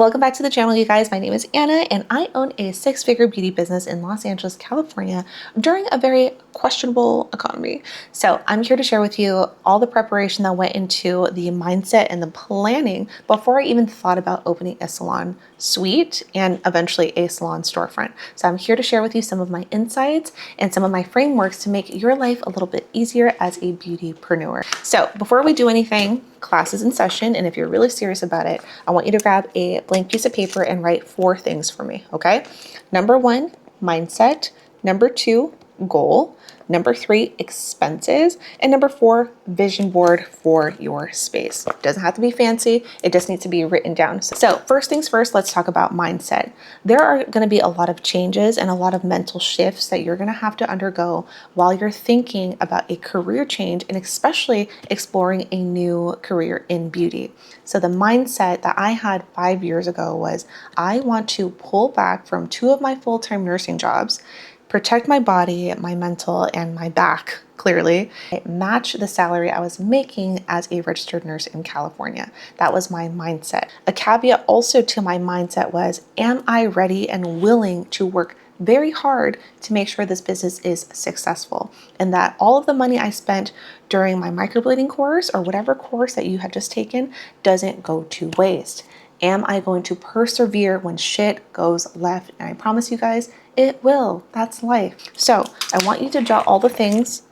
Welcome back to the channel, you guys. My name is Anna and I own a six-figure beauty business in Los Angeles, California during a very questionable economy. So I'm here to share with you all the preparation that went into the mindset and the planning before I even thought about opening a salon suite and eventually a salon storefront. So I'm here to share with you some of my insights and some of my frameworks to make your life a little bit easier as a beautypreneur. So before we do anything, class is in session, and if you're really serious about it, I want you to grab a blank piece of paper and write 4 things for me, okay? Number 1, mindset. Number 2, goal. Number 3, expenses. And number 4, vision board for your space. It doesn't have to be fancy. It just needs to be written down. So first things first, let's talk about mindset. There are going to be a lot of changes and a lot of mental shifts that you're going to have to undergo while you're thinking about a career change and especially exploring a new career in beauty. So the mindset that I had 5 years ago was I want to pull back from 2 of my full-time nursing jobs, protect my body, my mental, and my back, clearly, match the salary I was making as a registered nurse in California. That was my mindset. A caveat also to my mindset was, am I ready and willing to work very hard to make sure this business is successful and that all of the money I spent during my microblading course or whatever course that you had just taken doesn't go to waste. Am I going to persevere when shit goes left? And I promise you guys, it will. That's life. So I want you to jot all the things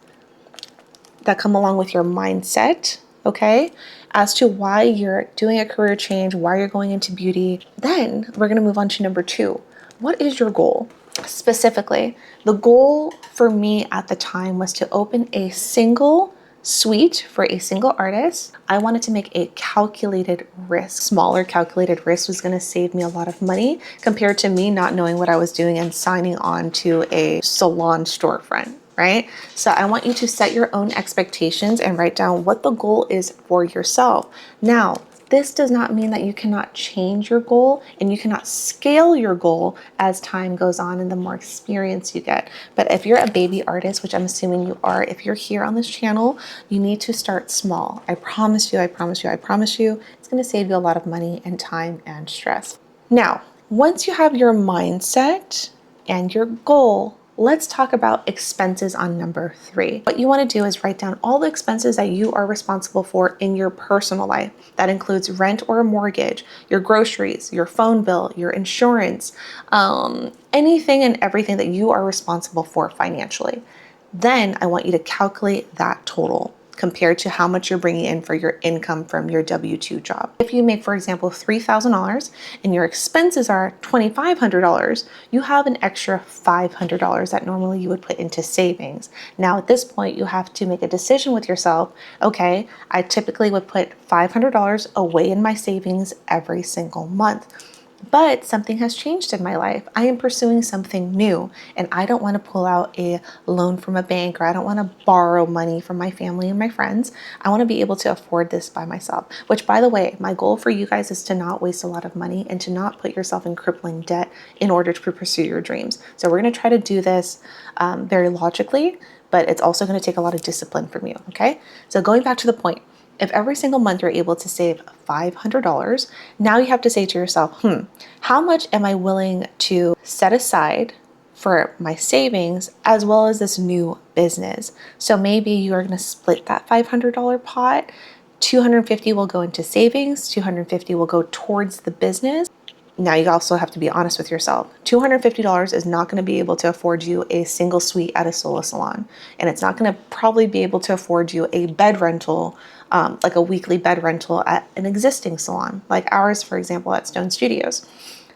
that come along with your mindset, okay, as to why you're doing a career change, why you're going into beauty. Then we're going to move on to number 2. What is your goal? Specifically, the goal for me at the time was to open a single suite for a single artist. I wanted to make a calculated risk. Smaller calculated risk was going to save me a lot of money compared to me not knowing what I was doing and signing on to a salon storefront, right? So I want you to set your own expectations and write down what the goal is for yourself. Now, this does not mean that you cannot change your goal and you cannot scale your goal as time goes on and the more experience you get. But if you're a baby artist, which I'm assuming you are, if you're here on this channel, you need to start small. I promise you, I promise you, I promise you, it's going to save you a lot of money and time and stress. Now, once you have your mindset and your goal, let's talk about expenses on number 3. What you want to do is write down all the expenses that you are responsible for in your personal life. That includes rent or a mortgage, your groceries, your phone bill, your insurance, anything and everything that you are responsible for financially. Then I want you to calculate that total compared to how much you're bringing in for your income from your W-2 job. If you make, for example, $3,000 and your expenses are $2,500, you have an extra $500 that normally you would put into savings. Now, at this point, you have to make a decision with yourself. Okay, I typically would put $500 away in my savings every single month. But something has changed in my life. I am pursuing something new and I don't want to pull out a loan from a bank or I don't want to borrow money from my family and my friends. I want to be able to afford this by myself, which, by the way, my goal for you guys is to not waste a lot of money and to not put yourself in crippling debt in order to pursue your dreams. So we're going to try to do this very logically, but it's also going to take a lot of discipline from you. Okay. So going back to the point, if every single month you're able to save $500, now you have to say to yourself, how much am I willing to set aside for my savings as well as this new business? So maybe you are going to split that $500 pot. $250 will go into savings, $250 will go towards the business. Now you also have to be honest with yourself. $250 is not going to be able to afford you a single suite at a solo salon. And it's not going to probably be able to afford you a bed rental, like a weekly bed rental at an existing salon, like ours, for example, at Stone Studios.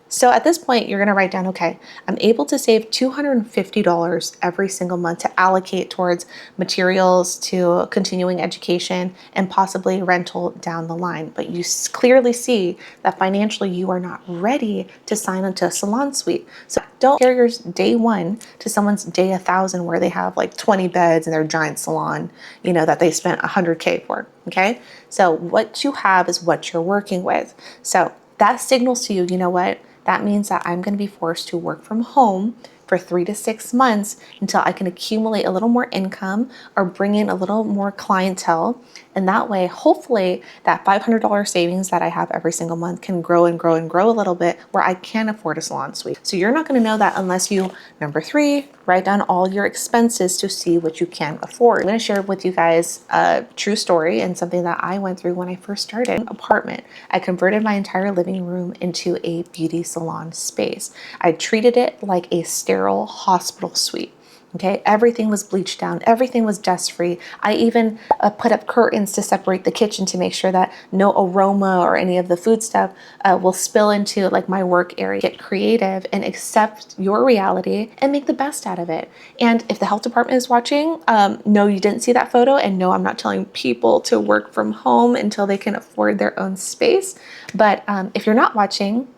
So at this point, you're going to write down, okay, I'm able to save $250 every single month to allocate towards materials, to continuing education, and possibly rental down the line. But you clearly see that financially you are not ready to sign onto a salon suite. So don't compare your day 1 to someone's day 1,000 where they have like 20 beds in their giant salon, you know, that they spent $100K for, okay? So what you have is what you're working with. So that signals to you, you know what? That means that I'm going to be forced to work from home for 3 to 6 months until I can accumulate a little more income or bring in a little more clientele. And that way, hopefully that $500 savings that I have every single month can grow and grow and grow a little bit where I can afford a salon suite. So you're not going to know that unless you, number 3, write down all your expenses to see what you can afford. I'm going to share with you guys a true story and something that I went through when I first started an apartment. I converted my entire living room into a beauty salon space. I treated it like a sterile hospital suite. Okay, everything was bleached down, everything was dust free. I even put up curtains to separate the kitchen to make sure that no aroma or any of the food stuff will spill into like my work area. Get creative and accept your reality and make the best out of it. And if the health department is watching, no, you didn't see that photo, and no, I'm not telling people to work from home until they can afford their own space. But if you're not watching,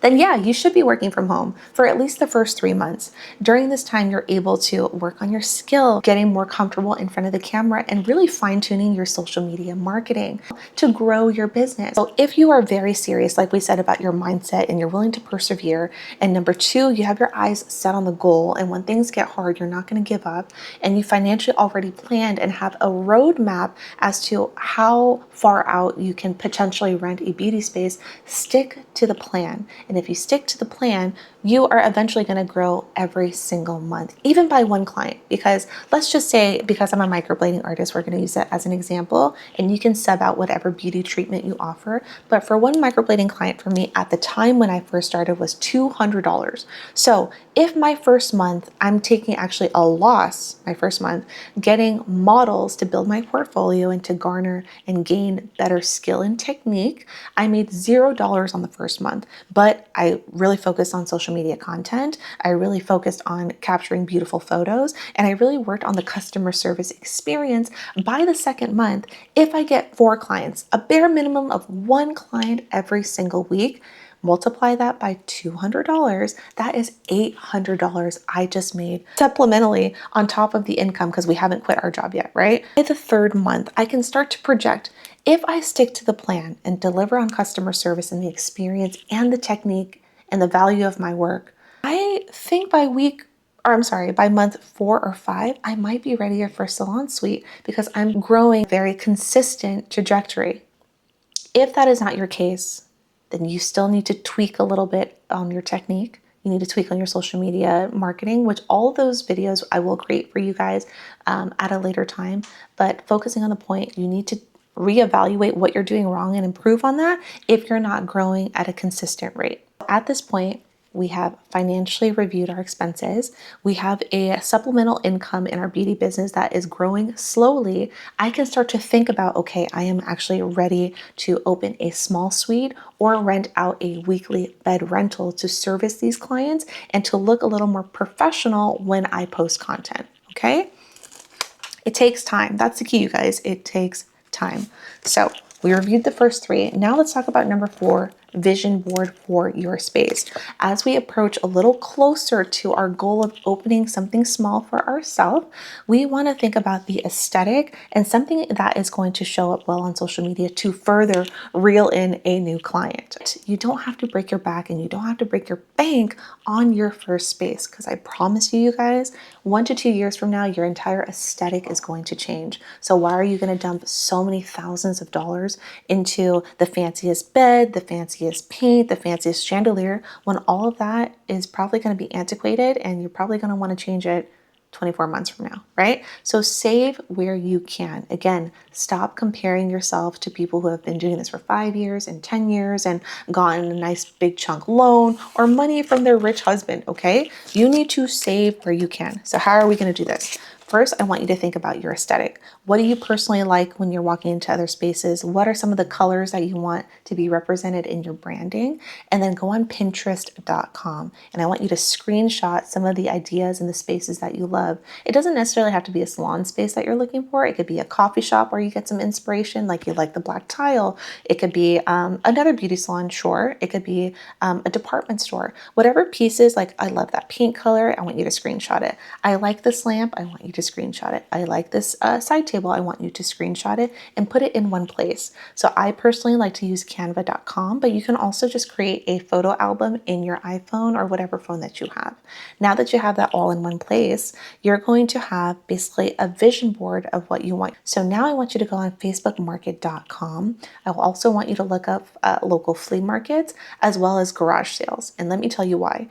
then yeah, you should be working from home for at least the first 3 months. During this time, you're able to work on your skill, getting more comfortable in front of the camera, and really fine-tuning your social media marketing to grow your business. So if you are very serious, like we said, about your mindset and you're willing to persevere, and number 2, you have your eyes set on the goal, and when things get hard, you're not going to give up, and you financially already planned and have a roadmap as to how far out you can potentially rent a beauty space, stick to the plan. And if you stick to the plan, you are eventually going to grow every single month, even by one client. Because let's just say, because I'm a microblading artist, we're going to use it as an example, and you can sub out whatever beauty treatment you offer. But for one microblading client for me at the time when I first started was $200. So if my first month, I'm taking actually a loss, my first month, getting models to build my portfolio and to garner and gain better skill and technique, I made $0 on the first month. But I really focused on social media content. I really focused on capturing beautiful photos, and I really worked on the customer service experience. By the second month, if I get 4 clients, a bare minimum of 1 client every single week, multiply that by $200, that is $800 I just made supplementally on top of the income, because we haven't quit our job yet, right? By the 3rd month, I can start to project, if I stick to the plan and deliver on customer service and the experience and the technique and the value of my work, I think by month 4 or 5, I might be ready for a salon suite because I'm growing a very consistent trajectory. If that is not your case, then you still need to tweak a little bit on your technique. You need to tweak on your social media marketing, which all of those videos I will create for you guys at a later time. But focusing on the point, you need to reevaluate what you're doing wrong and improve on that if you're not growing at a consistent rate. At this point, we have financially reviewed our expenses. We have a supplemental income in our beauty business that is growing slowly. I can start to think about, okay, I am actually ready to open a small suite or rent out a weekly bed rental to service these clients and to look a little more professional when I post content, okay? It takes time. That's the key, you guys. It takes time. So we reviewed the first 3. Now let's talk about number 4, vision board for your space. As we approach a little closer to our goal of opening something small for ourselves, we want to think about the aesthetic and something that is going to show up well on social media to further reel in a new client. You don't have to break your back and you don't have to break your bank on your first space, because I promise you, you guys, 1 to 2 years from now, your entire aesthetic is going to change. So why are you going to dump so many thousands of dollars into the fanciest bed, the fanciest paint, the fanciest chandelier, when all of that is probably going to be antiquated and you're probably going to want to change it 24 months from now, right? So save where you can. Again, stop comparing yourself to people who have been doing this for 5 years and 10 years and gotten a nice big chunk loan or money from their rich husband, okay? You need to save where you can. So how are we going to do this? First, I want you to think about your aesthetic. What do you personally like when you're walking into other spaces? What are some of the colors that you want to be represented in your branding? And then go on Pinterest.com. And I want you to screenshot some of the ideas and the spaces that you love. It doesn't necessarily have to be a salon space that you're looking for. It could be a coffee shop where you get some inspiration, like you like the black tile. It could be another beauty salon, sure. It could be a department store. Whatever pieces, like I love that pink color, I want you to screenshot it. I like this lamp, I want you to screenshot it. I like this side table, I want you to screenshot it and put it in one place. So I personally like to use canva.com, but you can also just create a photo album in your iPhone or whatever phone that you have. Now that you have that all in one place, you're going to have basically a vision board of what you want. So now I want you to go on facebookmarket.com. I will also want you to look up local flea markets as well as garage sales. And let me tell you why.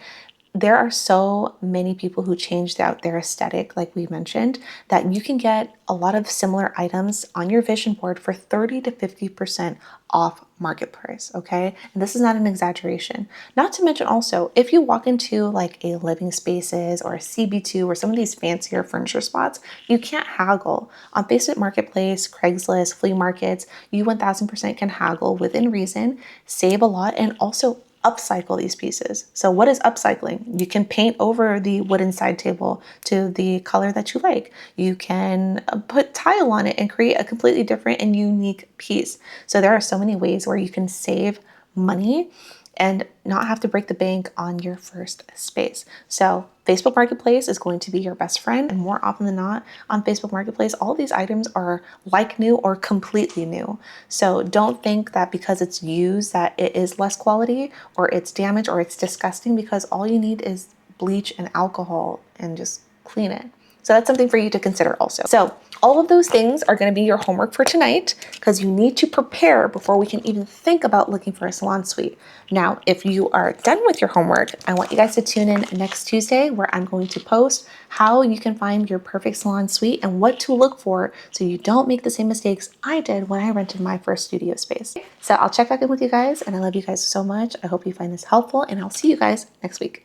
There are so many people who changed out their aesthetic, like we mentioned, that you can get a lot of similar items on your vision board for 30 to 50% off market price, okay? And this is not an exaggeration. Not to mention also, if you walk into like a living spaces or a CB2 or some of these fancier furniture spots, you can't haggle. On Facebook Marketplace, Craigslist, flea markets, you 1000% can haggle within reason, save a lot, and also upcycle these pieces. So what is upcycling? You can paint over the wooden side table to the color that you like. You can put tile on it and create a completely different and unique piece. So there are so many ways where you can save money and not have to break the bank on your first space. So Facebook Marketplace is going to be your best friend. And more often than not, on Facebook Marketplace, all these items are like new or completely new. So don't think that because it's used that it is less quality or it's damaged or it's disgusting, because all you need is bleach and alcohol and just clean it. So that's something for you to consider also. So all of those things are going to be your homework for tonight, because you need to prepare before we can even think about looking for a salon suite. Now, if you are done with your homework, I want you guys to tune in next Tuesday, where I'm going to post how you can find your perfect salon suite and what to look for so you don't make the same mistakes I did when I rented my first studio space. So I'll check back in with you guys, and I love you guys so much. I hope you find this helpful, and I'll see you guys next week.